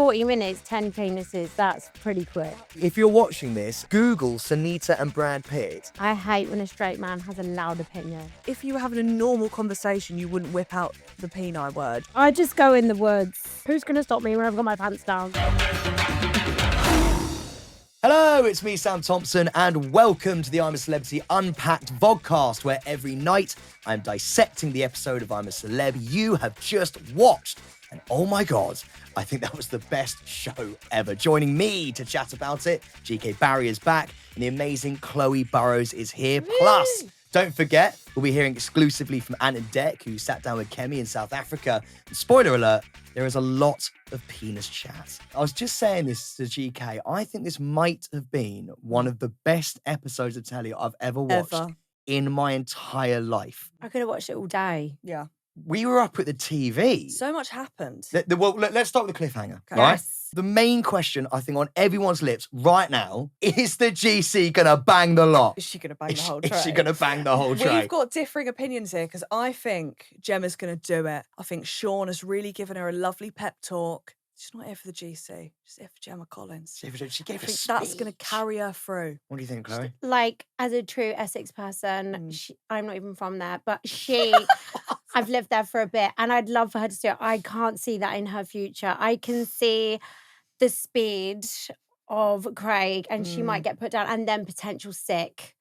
40 minutes, 10 penises. That's pretty quick. If you're watching this, Google Sinitta and Brad Pitt. I hate when a straight man has a loud opinion. If you were having a normal conversation, you wouldn't whip out the peni word. I just go in the woods. Who's going to stop me when I've got my pants down? Hello, it's me, Sam Thompson, and welcome to the I'm a Celebrity Unpacked vodcast, where every night I'm dissecting the episode of I'm a Celeb you have just watched. And oh my God, I think that was the best show ever. Joining me to chat about it, GK Barry is back, and the amazing Chloe Burrows is here. Plus, don't forget, we'll be hearing exclusively from Annette, who sat down with Kemi in South Africa. And spoiler alert, there is a lot of penis chat. I was just saying this to GK. I think this might have been one of the best episodes of telly I've ever watched in my entire life. I could have watched it all day. Yeah. We were up at the TV. So much happened. Well, let's start with the cliffhanger, Okay. right? Yes. The main question, I think, on everyone's lips right now, is the GC going to bang the lot? Is she going to bang the whole tray? Is she going to bang the whole tray? We've got differing opinions here because I think Gemma's going to do it. I think Sean has really given her a lovely pep talk. She's not here for the GC. She's here for Gemma Collins. She gave I a think that's going to speech. carry her through. What do you think, Chloe? Like, as a true Essex person, I'm not even from there, but I've lived there for a bit, and I'd love for her to do it. I can't see that in her future. I can see the speed of Craig, and she might get put down, and then potential sick.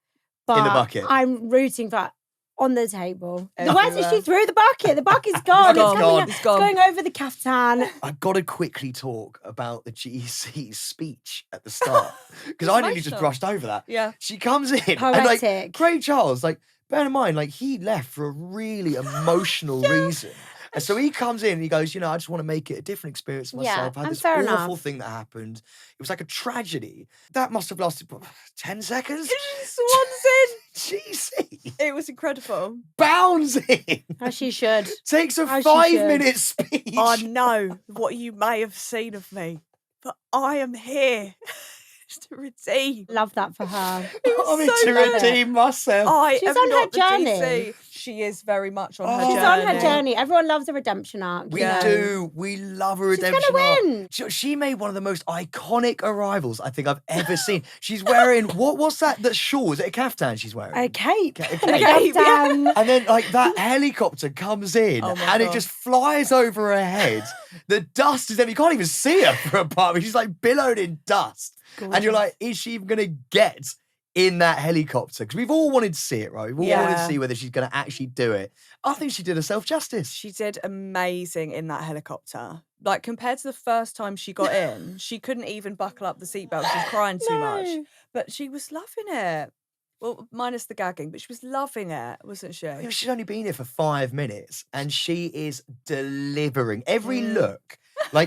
But In the bucket. I'm rooting for on the table. The Everywhere. worst is she threw the bucket. The bucket's gone. It's gone. It's going over the caftan. I've got to quickly talk about the GC's speech at the start, because I nearly just Emotional. brushed over that. Yeah. She comes in, and Poetic. Craig Charles, bear in mind, he left for a really emotional reason. And so he comes in and he goes, I just want to make it a different experience for Yeah, myself. I had and this fair awful enough. thing that happened. It was like a tragedy. That must have lasted, 10 seconds? Swanson! GC It was incredible. bounds in, As she should. takes a As she 5-minute speech. I know what you may have seen of me, but I am here to redeem. Love that for her. I'm here so to good. redeem myself. I She's am on her not the journey. GC. She is very much on her She's journey. on her journey. Everyone loves a redemption arc. We you know. do. We love a She's redemption gonna arc. win. She made one of the most iconic arrivals I think I've ever seen. She's wearing, what's that shawl? Is it a caftan she's wearing? A cape. A A cape. kaftan. And then that helicopter comes in Oh my and it God. just flies over her head. The dust is there. You can't even see her for a part. She's billowed in dust. And you're like, is she even going to get in that helicopter? Because we've all wanted to see it, right? We've all wanted to Yeah. see whether she's going to actually do it. I think she did herself justice. She did amazing in that helicopter. Compared to the first time she got in, she couldn't even buckle up the seatbelt. She was crying too much. No. But she was loving it. Well, minus the gagging, but she was loving it, wasn't she? She's only been here for 5 minutes and she is delivering. Every look,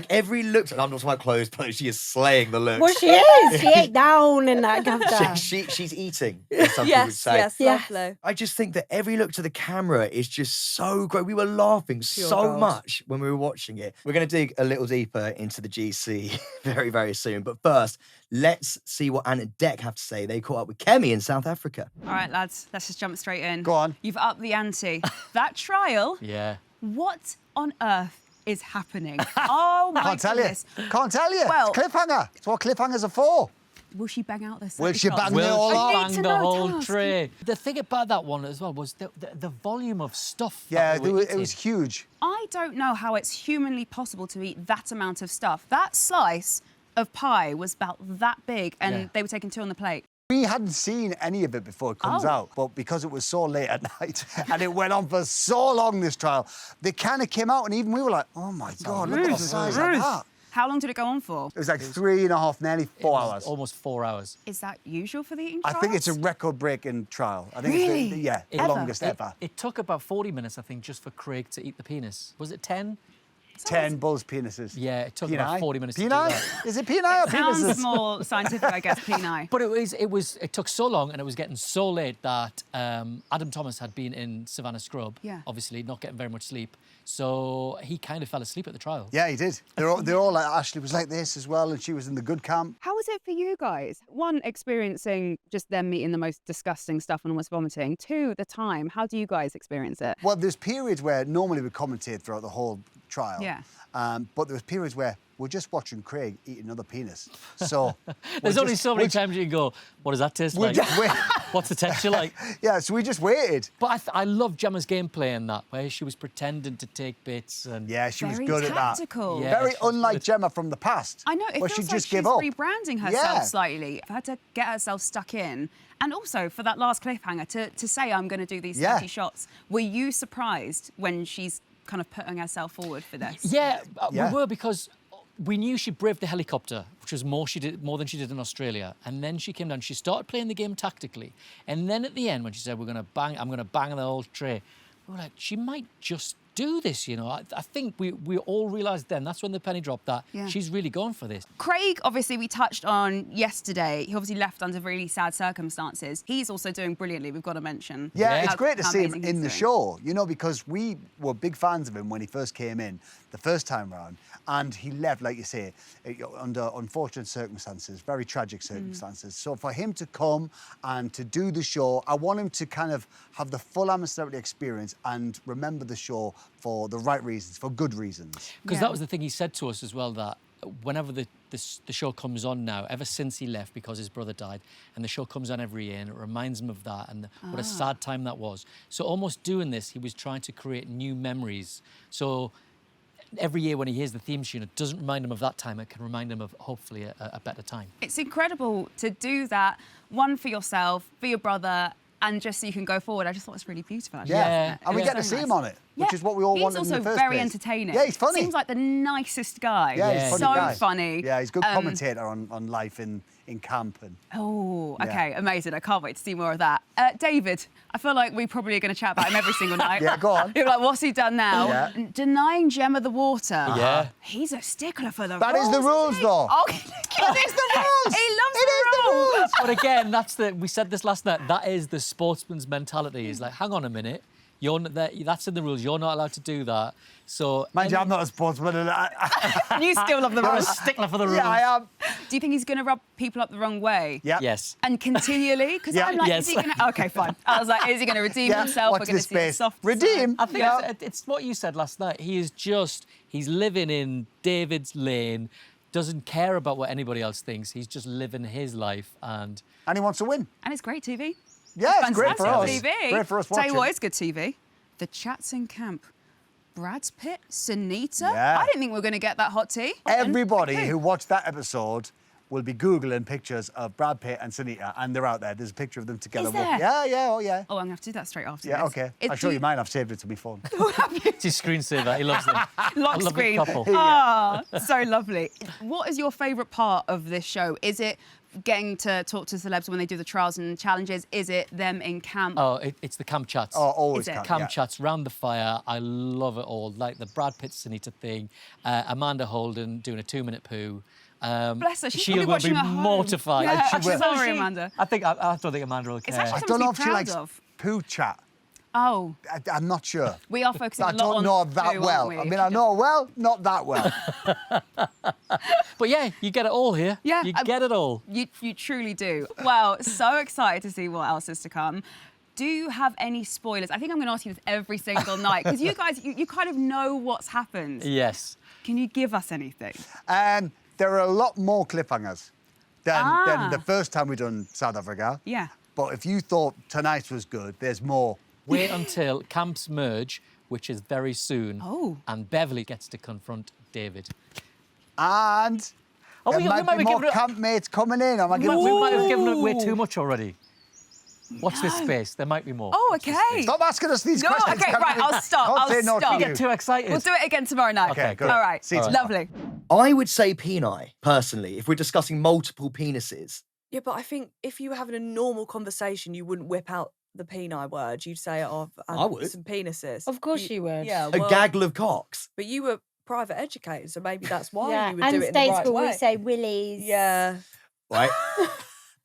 every look. I'm not talking about clothes, but she is slaying the looks. Well, she is. She ate down in that kaftan. She's eating, as some people would Yes, say. yes, Yes. lovely. I just think that every look to the camera is just so great. We were laughing Pure so gold. much when we were watching it. We're going to dig a little deeper into the GC very, very soon. But first, let's see what Annette have to say. They caught up with Kemi in South Africa. All right, lads, let's just jump straight in. Go on. You've upped the ante. That trial, Yeah. what on earth is happening? Oh my Can't tell goodness. you. Can't tell you. Well- It's cliffhanger. It's what cliffhangers are for. Will she bang out this? Will she bang the it all I out? need to the know, whole tell us. tray. The thing about that one as well was the volume of stuff. Yeah, that they were it was eating. huge. I don't know how it's humanly possible to eat that amount of stuff. That slice of pie was about that big, and Yeah. they were taking 2 on the plate. We hadn't seen any of it before it comes Oh. out, but because it was so late at night and it went on for so long, this trial, they kind of came out and even we were like, oh my God, look at the size of that. How long did it go on for? It was like 3.5, nearly 4 hours. Almost 4 hours. Is that usual for the eating I trials? think it's a record-breaking trial. I think Really? it's the Ever? longest ever. It took about 40 minutes, I think, just for Craig to eat the penis. Was it 10? 10 bulls' penises. Yeah, it took about 40 minutes to do Peni? that. Is it peni or Sounds penises? more scientific, I guess, peni. But it took so long and it was getting so late that Adam Thomas had been in Savannah Scrub, Yeah. obviously not getting very much sleep. So he kind of fell asleep at the trial. Yeah, he did. They're all like, Ashley was like this as well, and she was in the good camp. How was it for you guys? One, experiencing just them eating the most disgusting stuff and almost vomiting. Two, the time. How do you guys experience it? Well, there's periods where normally we commentate throughout the whole trial. Yeah. But there was periods where we're just watching Craig eat another penis. So There's only so many times you can go, what does that taste like? What's the texture like? Yeah, so we just waited. But I love Gemma's gameplay in that, where she was pretending to take bits. And Yeah, she was Very good tactical. at that. Yeah, Very she was unlike good. Gemma from the past. I know, it where feels she'd like just she's give up. rebranding herself Yeah. slightly. For her to get herself stuck in. And also, for that last cliffhanger, to say, I'm going to do these 30 shots. Were you surprised when she's kind of putting herself forward for this? Yeah, Yeah. we were, because we knew she braved the helicopter, which was more than she did in Australia. And then she came down, she started playing the game tactically. And then at the end, when she said, I'm going to bang the whole tray, we were like, she might just do this, you know. I think we all realised then, that's when the penny dropped, that she's really going for this. Craig, obviously, we touched on yesterday. He obviously left under really sad circumstances. He's also doing brilliantly, we've got to mention. Yeah, it's how- great to how see him amazing he's in the doing. show, you know, because we were big fans of him when he first came in the first time round, and he left, like you say, under unfortunate circumstances, very tragic circumstances. So for him to come and to do the show, I want him to kind of have the full celebrity experience and remember the show for the right reasons, for good reasons. Because that was the thing he said to us as well, that whenever the show comes on now, ever since he left because his brother died, and the show comes on every year, and it reminds him of that and what a sad time that was. So almost doing this, he was trying to create new memories. So every year when he hears the theme tune, it doesn't remind him of that time, it can remind him of hopefully a better time. It's incredible to do that, one for yourself, for your brother, and just so you can go forward. I just thought it was really beautiful, actually. Yeah. And we Yeah. get to So see him nice. on it, which is what we all He's wanted in the also first very place. entertaining. Yeah, he's funny. Seems like the nicest guy. Yeah, he's a funny so guy. funny. Yeah, he's a good commentator on life in camp. And Oh, Yeah. okay, amazing. I can't wait to see more of that. David, I feel like we probably are going to chat about him every single night. Yeah, go on. You're like, what's he done now? Yeah. Denying Gemma the water. Yeah. He's a stickler for the That rules. is the rules, isn't he? though. Oh, It is the rules. He loves It is the rules. But again, we said this last night, that is the sportsman's mentality. He's like, hang on a minute, that's in the rules, you're not allowed to do that. So Mind you, I'm not a sportsman. And You still love the you're a rules. stickler for the rules. yeah, I am. Do you think he's going to rub people up the wrong way? Yeah. Yes. And continually? Because Yeah. I'm like, Yes. is he going to... Okay, fine. I was like, is he going to redeem Yeah. himself? Watch We're going to this see the space. soft Redeem. side. I think it's what you said last night. He's living in David's lane, doesn't care about what anybody else thinks. He's just living his life and And he wants to win. And it's great TV. Yeah, it's great for us. Fantastic TV. Great for us Tell you watching. what is good TV. The chats in camp. Brad Pitt, Sinitta. Yeah. I didn't think we were going to get that hot tea. Everybody Okay. who watched that episode will be Googling pictures of Brad Pitt and Sinitta, and they're out there. There's a picture of them together. Is there? Yeah, oh yeah. Oh, I'm going to have to do that straight after Yeah, this. okay. It- I'll show do you mine. I've saved it to my phone. it's his screensaver. He loves them. Lock A lovely screen. couple. Ah, so lovely. What is your favourite part of this show? Is it getting to talk to celebs when they do the trials and challenges? Is it them in camp? Oh, it's the camp chats. Oh, always Is it? can. Camp yeah. chats round the fire. I love it all. Like the Brad Pitt Sinitta thing, Amanda Holden doing a 2-minute poo. Bless her. She's she probably will watching be at home. mortified. Yeah, She will. sorry, Amanda. I don't think Amanda will care. It's actually I don't know if to she be likes proud of. poo chat. Oh, I'm not sure. we are focusing I a lot don't on know that poo, well. aren't I we? mean, I know well, not that well. But yeah, you get it all here. Yeah, You get it all. You truly do. Well, so excited to see what else is to come. Do you have any spoilers? I think I'm going to ask you this every single night because you guys, you kind of know what's happened. Yes. Can you give us anything? There are a lot more cliffhangers than Ah. the first time we done South Africa. Yeah. But if you thought tonight was good, there's more. Wait until camps merge, which is very soon. Oh. And Beverly gets to confront David. And Oh, there we might might be be more giving it- campmates coming in. Am I We giving might have given away too much already. Watch this space. There might be more. Oh, Watch this okay. space. Stop asking us these No, questions. okay, Can't right, we- I'll stop, Don't I'll say no to stop. you. Get too excited. We'll do it again tomorrow night. Okay, good. All right. See you Lovely. I would say peni, personally, if we're discussing multiple penises. Yeah, but I think if you were having a normal conversation, you wouldn't whip out the peni word. You'd say it off I would. some penises. Of course you would. Yeah, A well, gaggle of cocks. But you were private educated, so maybe that's why Yeah, you would and do it in the States right will way. we say willies. Yeah. Right?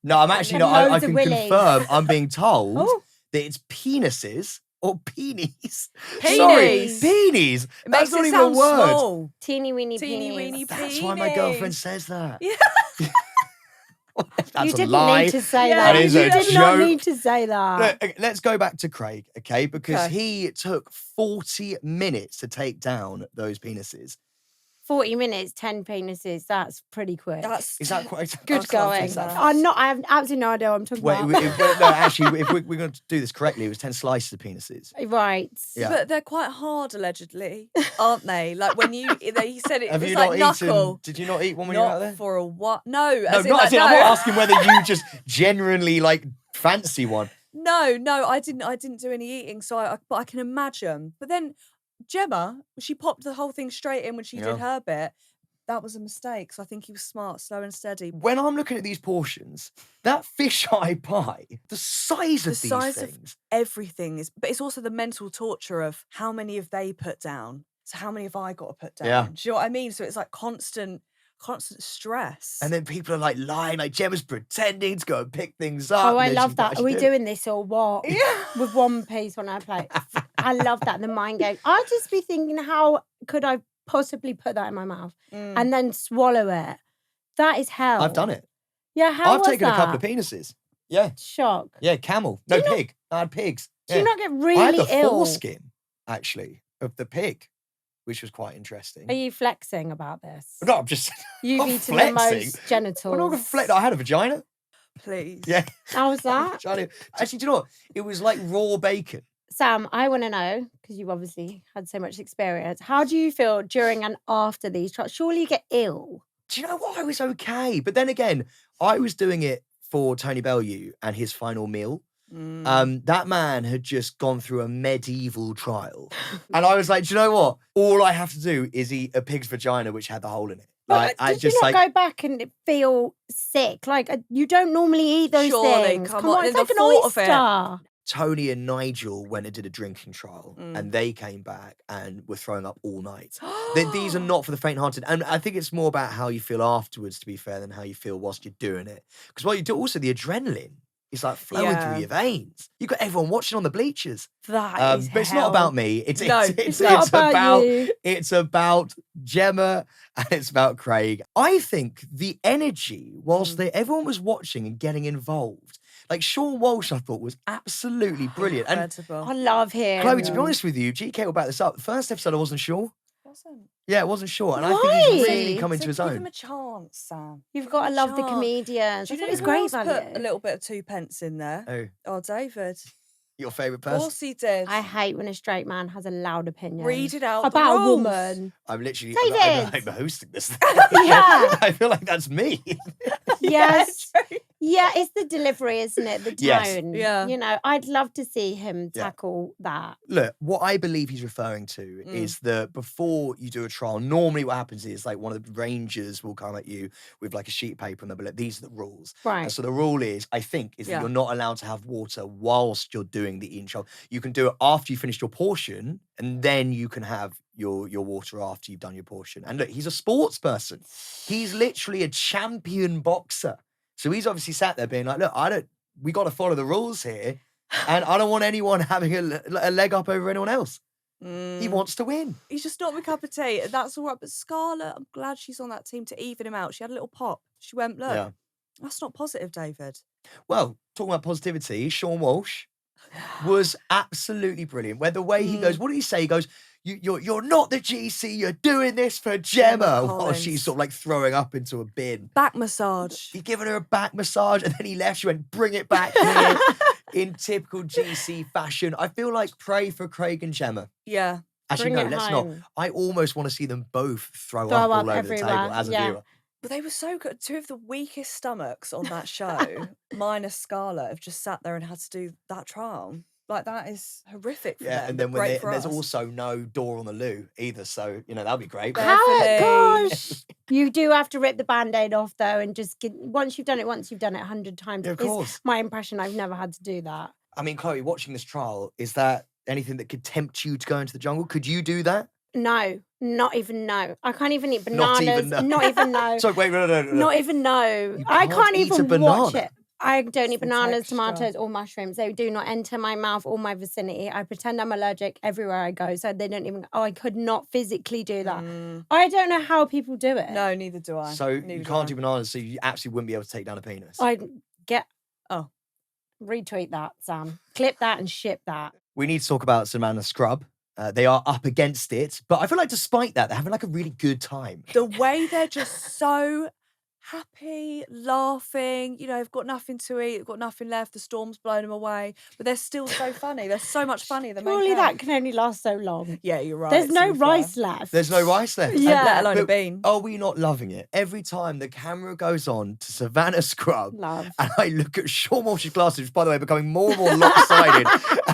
No, I'm actually And not. I loads of can willies. confirm I'm being told Oh. that it's penises or peenies. Peenies. Sorry, peenies. It That's makes not it even a sound word. small. Teeny weeny Teeny peenies. weeny That's why my peenies. girlfriend says that. Yeah. That's You a didn't lie. need to say Yeah, that. is You a did not joke. need to say that. Look, let's go back to Craig, okay? Because Okay. he took 40 minutes to take down those penises. 40 minutes, 10 penises. That's pretty quick. Is that quite good I can't going. do that. I have absolutely no idea what I'm talking Wait, about. no, actually, if we're going to do this correctly, it was 10 slices of penises. Right. Yeah. But they're quite hard, allegedly, aren't they? Like when he said it Have was you like not knuckle. eaten? Did you not eat one when you were out Not there? for a what? No, No, as in, not like, as in, no. I'm not asking whether you just genuinely like fancy one. No, I didn't do any eating, so but I can imagine. But then Gemma, she popped the whole thing straight in when she Yeah. did her bit. That was a mistake. So I think he was smart, slow and steady. When I'm looking at these portions, that fisheye pie, the size of The these size of things. everything is, but it's also the mental torture of how many have they put down? So how many have I got to put down? Yeah. Do you know what I mean? So it's like constant stress. And then people are like lying, like Gemma's pretending to go and pick things up. Oh, I and then love she's not that. Are actually we doing it. doing this or what? Yeah. With one piece on our plate. I love that. The mind game. I'd just be thinking, how could I possibly put that in my mouth and then swallow it? That is hell. I've done it. Yeah, how I've was taken that? a couple of penises. Yeah. Shock. Yeah, camel. Do No, you not- pig. I had pigs. Do you Yeah. not get I had really the ill? foreskin, actually, of the pig, which was quite interesting. Are you flexing about this? No, I'm just... You've I'm eaten the flexing. most genitals. We're not going to flex. I had a vagina. Please. Yeah. How was that? Vagina. Actually, do you know what? It was like raw bacon. Sam, I want to know, because you've obviously had so much experience, how do you feel during and after these trials? Surely you get ill. Do you know what? I was okay. But then again, I was doing it for Tony Bellew and his final meal. That man had just gone through a medieval trial. And I was like, do you know what? All I have to do is eat a pig's vagina, which had the hole in it. Like, I Did just you not go back and feel sick? Like, you don't normally eat those Surely, things. come on, it's the like an thought of it. oyster. Tony and Nigel went and did a drinking trial and they came back and were throwing up all night. These are not for the faint-hearted. And I think it's more about how you feel afterwards, to be fair, than how you feel whilst you're doing it. Because while you do, also the adrenaline is like flowing Yeah. through your veins. You've got everyone watching on the bleachers. That is But it's hell. not about me. It's not about you. It's about Gemma and it's about Craig. I think the energy whilst everyone was watching and getting involved. Like Sean Walsh, I thought was absolutely brilliant. And Incredible. I love him. Chloe, to be honest with you, GK will back this up. The first episode, I wasn't sure. Wasn't. Yeah, I wasn't sure. And I think he's Why? really come into his Give him own. a chance, Sam. You've Give got to him a love the chance. comedians. Do I you thought know it was who great else value. put a little bit of 2p in there? Oh, Oh, David. your favourite Of person? course he did. I hate when a straight man has a loud opinion. Read it out. about the a rules. woman. I'm literally David! I'm hosting this. Yeah. I feel like that's me. Yes. true. Yeah, it's the delivery, isn't it? The tone. Yes. Yeah. You know, I'd love to see him Yeah. tackle that. Look, what I believe he's referring to is that before you do a trial, normally what happens is like one of the rangers will come at you with like a sheet of paper and they'll be like, these are the rules. Right. And so the rule is, I think, is that Yeah. you're not allowed to have water whilst you're doing the eating trial. You can do it after you finish your portion and then you can have your water after you've done your portion. And look, he's a sports person. He's literally a champion boxer. So he's obviously sat there being like, look, we got to follow the rules here. And I don't want anyone having a leg up over anyone else. He wants to win. He's just not my cup of tea. That's all right. But Scarlett, I'm glad she's on that team to even him out. She had a little pop. She went, look, Yeah. that's not positive, David. Well, talking about positivity, Sean Walsh was absolutely brilliant. Where the way he goes, what did he say? He goes, you're not the GC, you're doing this for Gemma. While Collins. she's sort of like throwing up into a bin. Back massage. He given her a back massage and then he left. She went, bring it back here in typical GC fashion. I feel like pray for Craig and Gemma. Yeah. Actually, Bring no, it let's home. not. I almost want to see them both throw Throw up up all over the everywhere, table as a yeah. viewer. But they were so good. Two of the weakest stomachs on that show, minus Scarlett, have just sat there and had to do that trial. Like, that is horrific for Yeah, them. and then but great when for there's us. also no door on the loo either. So, that'll be great. Fair. How, Definitely. gosh. You do have to rip the Band-Aid off, though, and just once you've done it 100 times. Yeah, of is course. my impression. I've never had to do that. I mean, Chloe, watching this trial, is that anything that could tempt you to go into the jungle? Could you do that? No, not even no. I can't even eat Not bananas. even no. Not even no. Sorry, wait, no. Not even no. You I can't can't eat a even watch banana? it. I don't eat the bananas, texture. tomatoes, or mushrooms. They do not enter my mouth or my vicinity. I pretend I'm allergic everywhere I go, so they don't even. Oh, I could not physically do that. I don't know how people do it. No, neither do I. So Neither you do can't I. do bananas, so you absolutely wouldn't be able to take down a penis. I get. Oh. Retweet that, Sam. Clip that and ship that. We need to talk about Savannah Scrub. They are up against it, but I feel like despite that, they're having like a really good time. The way they're just so happy, laughing, you know, they've got nothing to eat, they've got nothing left, the storm's blown them away, but they're still so funny. They're so much funnier than Surely that can only last so long. Yeah, you're right. There's no to be fair. rice left. There's no rice left. Yeah. Let alone a But bean. Are we not loving it? Every time the camera goes on to Savannah Scrub, Love. and I look at Sean Walsh's glasses, which, by the way, are becoming more and more lopsided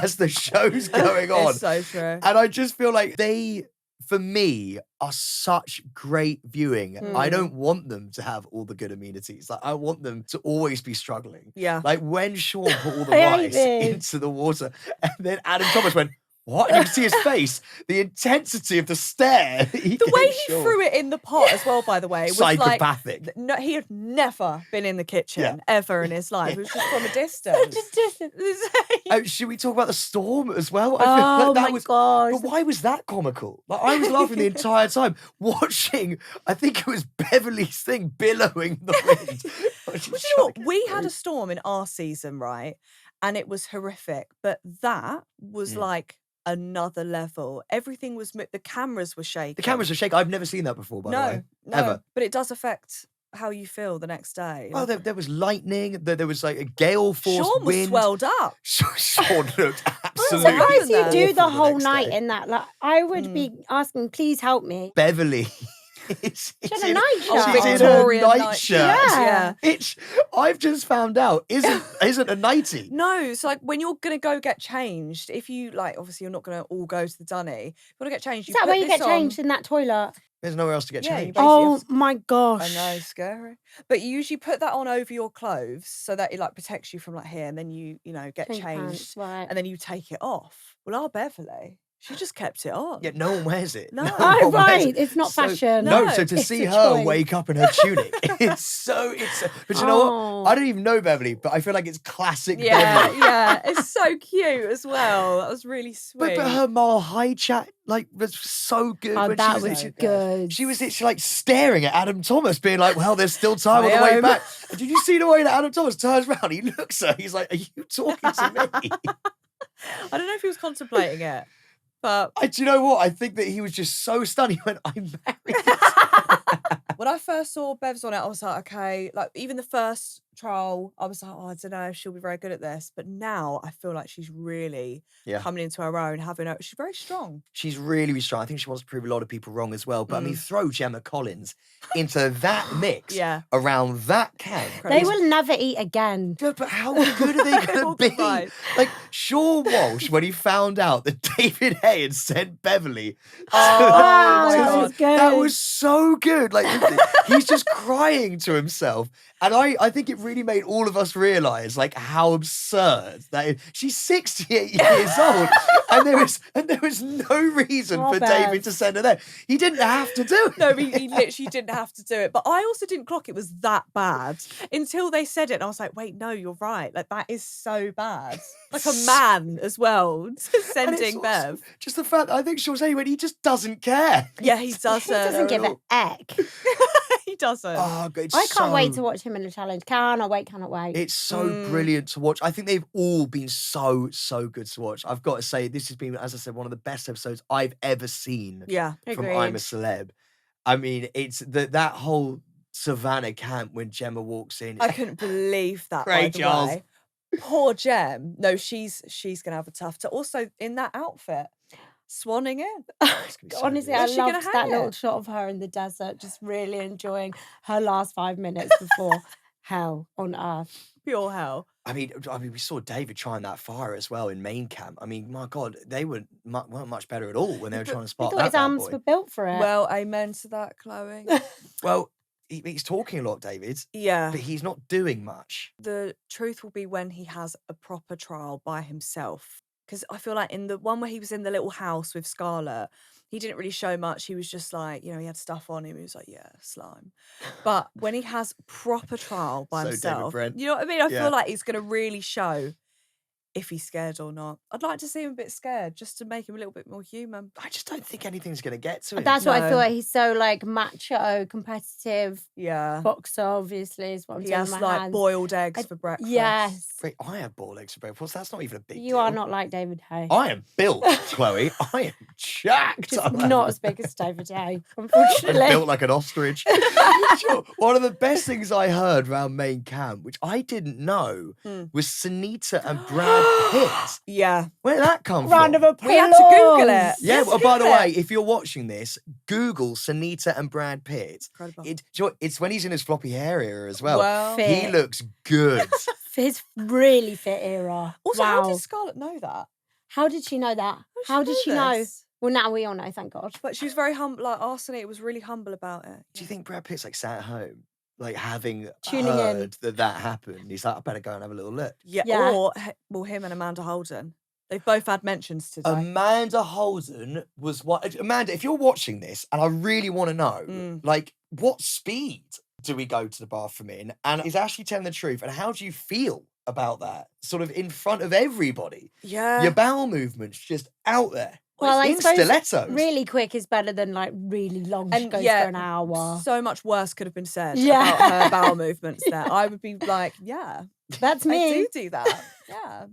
as the show's going on. It's so true. And I just feel like they, for me, are such great viewing. I don't want them to have all the good amenities. Like, I want them to always be struggling. Yeah. Like, when Sean put all the I rice hate it. into the water, and then Adam Thomas went, what? And you can see his face, the intensity of the stare. The way he threw it in the pot as well, by the way, was psychopathic. like no, he had never been in the kitchen Yeah. ever in his life. It was just from a distance. Should we talk about the storm as well? I Oh like that my was, gosh. But why was that comical? Like, I was laughing the entire time watching. I think it was Beverly's thing billowing the wind. Well, do you know what? We had a storm in our season, right? And it was horrific. But that was like another level. Everything was, the cameras were shaking. The cameras are shaking. I've never seen that before, by the way. No, Ever. but it does affect how you feel the next day. Well, there was lightning. There was like a gale force Sean was wind. swelled up. Sean looked I'm absolutely surprised you awful do the awful whole next night day. in that. Like, I would be asking, please help me. Beverly. It's had a in- night she's shirt. in her Victorian night night shirt. shirt, Yeah. yeah. I've just found out isn't a nightie. No, it's like when you're gonna go get changed, if you like, obviously you're not gonna all go to the dunny. If you want to get changed, Is you that put where you this get changed in that toilet? There's nowhere else to get Yeah, you changed. basically Oh have to- my I gosh. know, scary. But you usually put that on over your clothes so that it like protects you from like here, and then you know get Change changed, pants, right. and then you take it off. Well, our Beverly, she just kept it on. Yet no one wears it. No. one Oh, wears right. it. It's not So- fashion. No, No, so to it's see a her choice. wake up in her tunic, but you know Oh. what? I don't even know Beverly, but I feel like it's classic Yeah, Beverly. yeah, it's so cute as well. That was really sweet. But her Mile High chat like was so good. Oh, when that she was literally- good. She was literally like staring at Adam Thomas, being like, "Well, there's still time on the I way am. back." And did you see the way that Adam Thomas turns around? He looks at her. He's like, "Are you talking to me?" I don't know if he was contemplating it, but Do you know what? I think that he was just so stunned. He went, "I'm married." when I first saw Bev's on it, I was like, okay, like even the first trial, I was like, oh, I don't know if she'll be very good at this. But now I feel like she's really Yeah. coming into her own, she's very strong. She's really, really strong. I think she wants to prove a lot of people wrong as well. But I mean, throw Gemma Collins into that mix Yeah. around that camp. They will never eat again. Yeah, but how good are they going All to be? combined. Like Sean Walsh, when he found out that David Hay had sent Beverly, Oh, my that God. was good. that was so good. Like he's just crying to himself, and I think it really made all of us realise like how absurd that is. She's 68 years old, and there was no reason Oh, for Bev. David to send her there. He didn't have to do it. No, he literally didn't have to do it. But I also didn't clock it was that bad until they said it. And I was like, wait, no, you're right. Like, that is so bad. Like a man as well, And it's sending also Bev. just the fact I think Sean was saying when he just doesn't care. Yeah, he doesn't. He doesn't give an eck. He doesn't. Oh, God, it's I can't wait so- to watch him in a challenge. Cannot wait. It's so brilliant to watch. I think they've all been so good to watch. I've got to say, this has been, as I said, one of the best episodes I've ever seen Yeah. from Agreed. I'm a Celeb. I mean, it's that whole Savannah camp when Gemma walks in. I couldn't believe that. Great, by the Giles. way. Poor Gem. No, she's gonna have a tough time. Also, in that outfit, swanning in. Honestly, Where's I she gonna loved that hang little it? shot of her in the desert, just really enjoying her last 5 minutes before hell on earth. Pure hell. I mean, we saw David trying that fire as well in main camp. I mean, my God, they weren't much better at all when they were trying to I spark thought that his bad arms boy. were built for it. Well, amen to that, Chloe. Well, he's talking a lot, David, Yeah. but he's not doing much. The truth will be when he has a proper trial by himself. Because I feel like in the one where he was in the little house with Scarlett, he didn't really show much. He was just like, he had stuff on him. He was like, yeah, slime. But when he has proper trial by So David himself, Brent. you know what I mean? I Yeah. feel like he's going to really show if he's scared or not. I'd like to see him a bit scared just to make him a little bit more human. I just don't think anything's going to get to him. That's what I No. feel like. He's so like macho, competitive. Yeah. Boxer, obviously, is what I'm He doing has with my like hands. boiled eggs for breakfast. Yes. Wait, I have boiled eggs for breakfast. That's not even a big You deal. are not like David Hay. I am built, Chloe. I am jacked. Just I'm not as big as David Hay, I'm unfortunately. built like an ostrich. Sure. One of the best things I heard around main camp, which I didn't know, was Sinitta and Brad Pitt. Yeah. Where did that come Round from? of applause. We had to Google it. Yeah, Yes, well, by the Google it. way, if you're watching this, Google Sunita and Brad Pitt. Incredible. Do you know what? It's when he's in his floppy hair era as well. Well, Fit. He looks good. His really fit era. also, wow. how did Scarlett know that? How did she know that? How did she know? this? Well, now we all know, thank God. But she was very humble. Like Arsene was really humble about it. Do you think Brad Pitt's like sat at home, like having Tuning in. heard that happened? He's like, I better go and have a little look. Yeah. Yeah. Or him and Amanda Holden. They've both had mentions today. Amanda Holden was what? Amanda, if you're watching this, and I really want to know, like, what speed do we go to the bathroom in? And is Ashley telling the truth? And how do you feel about that? Sort of in front of everybody. Yeah. Your bowel movements just out there. Well, in I suppose stilettos. really quick is better than like really long. She And goes yeah, for an hour. So much worse could have been said Yeah. about her bowel movements there. I would be like, yeah, That's I me. do that. Yeah.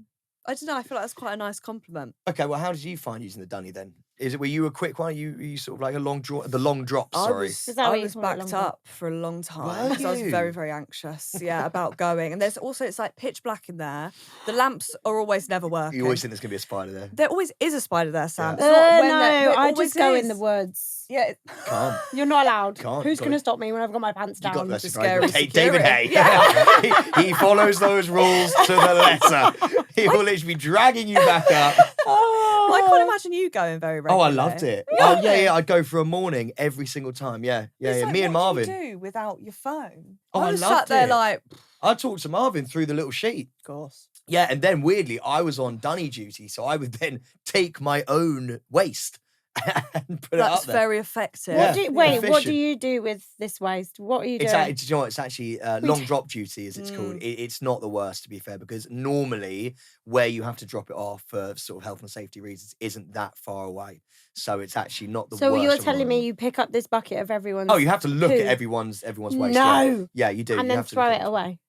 I don't know. I feel like that's quite a nice compliment. Okay, well, how did you find using the dunny then? Were you a quick one? You sort of like a long draw, the long drop. Sorry. Is that what I you was call it, long backed drop? up for a long time Were because I was you? very, very anxious. Yeah, about going. And there's also it's like pitch black in there. The lamps are always never working. You always think there's gonna be a spider there. There always is a spider there, Sam. Yeah. It's not when No, there I always just go in is. the woods. Yeah. Can't. You're not allowed. Can't. Who's Got going to it. stop me when I've got my pants You down? got that's The right. scary David Hay. security. he follows those rules to the letter. He will literally be dragging you back up. Well, I can't imagine you going very Oh, regularly. I loved it. Oh, yeah. I'd go for a morning every single time. Yeah. It's like, Me and what do Marvin. you do without your phone? Oh, I was loved sat there it. like, I'd talk to Marvin through the little sheet. of course. Yeah, and then weirdly, I was on dunny duty, so I would then take my own waste and put it up That's there. very effective. Yeah. What do Efficient. you do with this waste? What are you doing? Do you know what? It's actually long drop duty, as it's called. It's not the worst, to be fair, because normally where you have to drop it off for sort of health and safety reasons isn't that far away. So it's actually not the worst. So you're of the telling me world. you pick up this bucket of everyone's Oh, you have to look poo? at everyone's waste. No. Yeah, you do. and You then have to throw look it at away.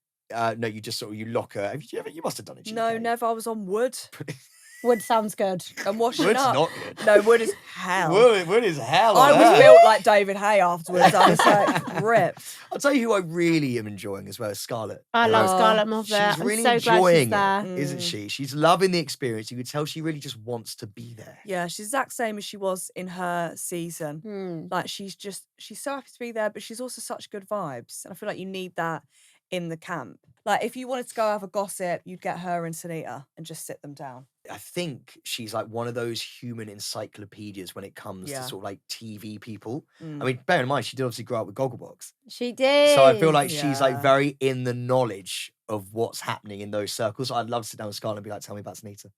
No, you just sort of lock her. You must have done it. No, GK. never. I was on wood Wood sounds good. and washing Wood's up. not good. No, wood is hell. Wood is hell. I on was earth. built like David Hay afterwards. I was like ripped. I'll tell you who I really am enjoying as well is Scarlett. I love Oh, Scarlett Moffat. She's I'm really so glad she's enjoying there. it, isn't she? She's loving the experience. You could tell she really just wants to be there. Yeah, she's the exact same as she was in her season. Hmm. Like she's so happy to be there, but she's also such good vibes. And I feel like you need that in the camp. Like if you wanted to go have a gossip, you'd get her and Sinitta and just sit them down. I think she's like one of those human encyclopedias when it comes Yeah. to sort of like TV people. Mm. I mean, bear in mind, she did obviously grow up with Gogglebox. She did. So I feel like she's like Yeah. very in the knowledge of what's happening in those circles. I'd love to sit down with Scarlett and be like, tell me about Sinitta.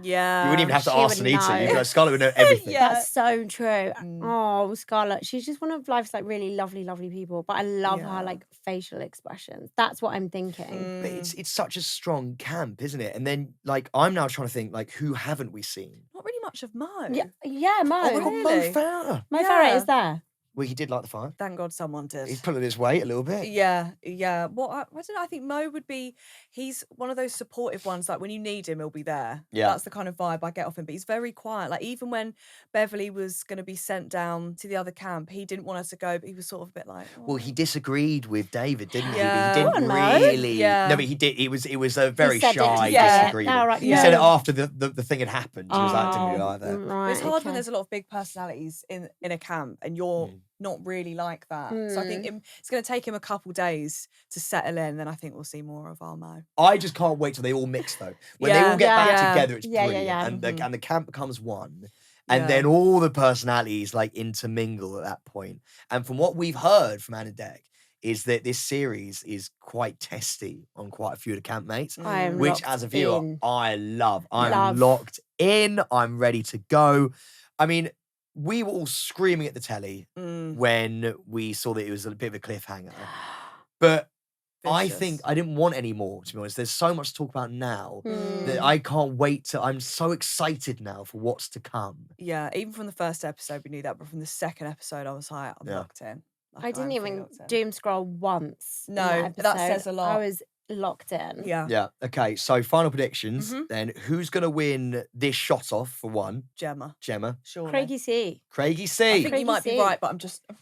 Yeah. You wouldn't even have to she ask would Sinitta. know. You'd go, Scarlett would know everything. Yeah. That's so true. Mm. Oh, Scarlett, she's just one of life's like really lovely, lovely people. But I love Yeah. her like facial expressions. That's what I'm thinking. But Mm. it's such a strong camp, isn't it? And then like I'm now trying to think like who haven't we seen? Not really much of Mo. Yeah, Mo. Oh my god, Mo really? Farah. Mo Yeah. Farah is there. Well, he did like the fire. Thank God someone did. He's pulling his weight a little bit. Yeah. Well, I don't know. I think Mo would be, he's one of those supportive ones. Like when you need him, he'll be there. Yeah. That's the kind of vibe I get off him. But he's very quiet. Like even when Beverly was going to be sent down to the other camp, he didn't want her to go, but he was sort of a bit like, Well, he disagreed with David, didn't he? Yeah. But he Go didn't on, Mo. really. Yeah. No, but he did. It was a very said it to shy you. Yeah. disagreement. Oh, right, He yeah. said it after the thing had happened. He was like, didn't really Oh, like that. right, It's hard when okay. there's a lot of big personalities in a camp and you're not really like that. So I think it's going to take him a couple days to settle in. Then I think we'll see more of our Mo. I just can't wait till they all mix though. When they Yeah. all get back Yeah. together, it's Yeah, yeah, brilliant, yeah. and the camp becomes one. And Yeah. then all the personalities like intermingle at that point. And from what we've heard from Anna Deck is that this series is quite testy on quite a few of the campmates, I am which locked as a viewer, in. I love. I'm Love. locked in. I'm ready to go. I mean, we were all screaming at the telly when we saw that it was a bit of a cliffhanger. But I think I didn't want any more, to be honest. There's so much to talk about now that I can't wait to. I'm so excited now for what's to come. Yeah, even from the first episode, we knew that, but from the second episode, I was like, I'm locked in. I didn't even doom scroll once. No, that says a lot. I was locked in. Yeah. Okay, so final predictions. Then who's going to win this shot off for one? Gemma. Surely. Craigie C. Craigie C. I think you might be right, but I'm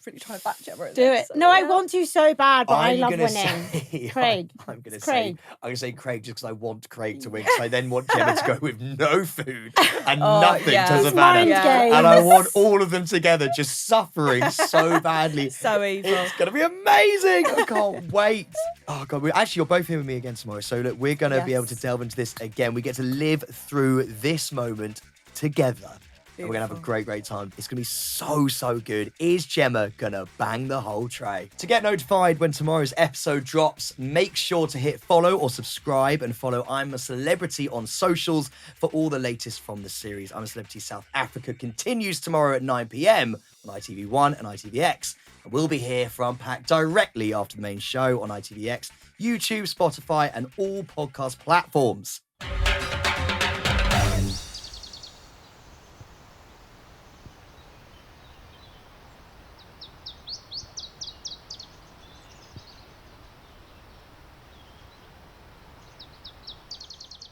really trying to back Gemma. Do it. No, I want to so bad, but I I'm love gonna winning. say- Craig. I'm going to It's say Craig. I'm going to say Craig just because I want Craig to win. 'Cause I then want Gemma to go with no food and nothing yeah. to It's Savannah. mind games. And I want all of them together just suffering so badly. So evil. It's going to be amazing. I can't wait. Oh, God. Actually, you're both here with me again tomorrow. So, look, we're going to be able to delve into this again. We get to live through this moment together. And we're going to have a great, great time. It's going to be so, so good. Is Gemma going to bang the whole tray? To get notified when tomorrow's episode drops, make sure to hit follow or subscribe and follow I'm a Celebrity on socials for all the latest from the series. I'm a Celebrity South Africa continues tomorrow at 9 p.m. on ITV1 and ITVX. And we'll be here for Unpack directly after the main show on ITVX, YouTube, Spotify, and all podcast platforms.